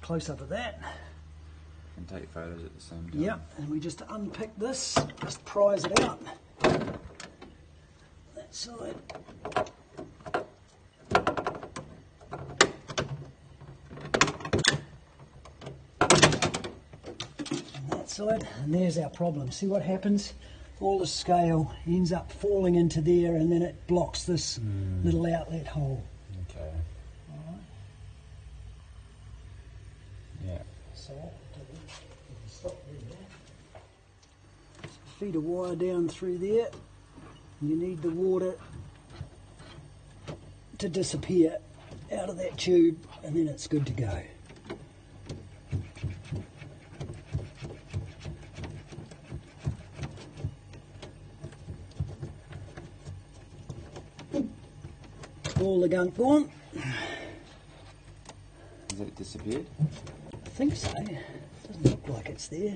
close up of that. And take photos at the same time. Yep, and we just unpick this, just prise it out. That side. And that side, and there's our problem. See what happens? All the scale ends up falling into there, and then it blocks this little outlet hole. Okay. Alright. Yeah. So what we'll do, we can stop there. Feed a wire down through there. You need the water to disappear out of that tube, and then it's good to go. All the gunk gone. Has it disappeared? I think so. Doesn't look like it's there.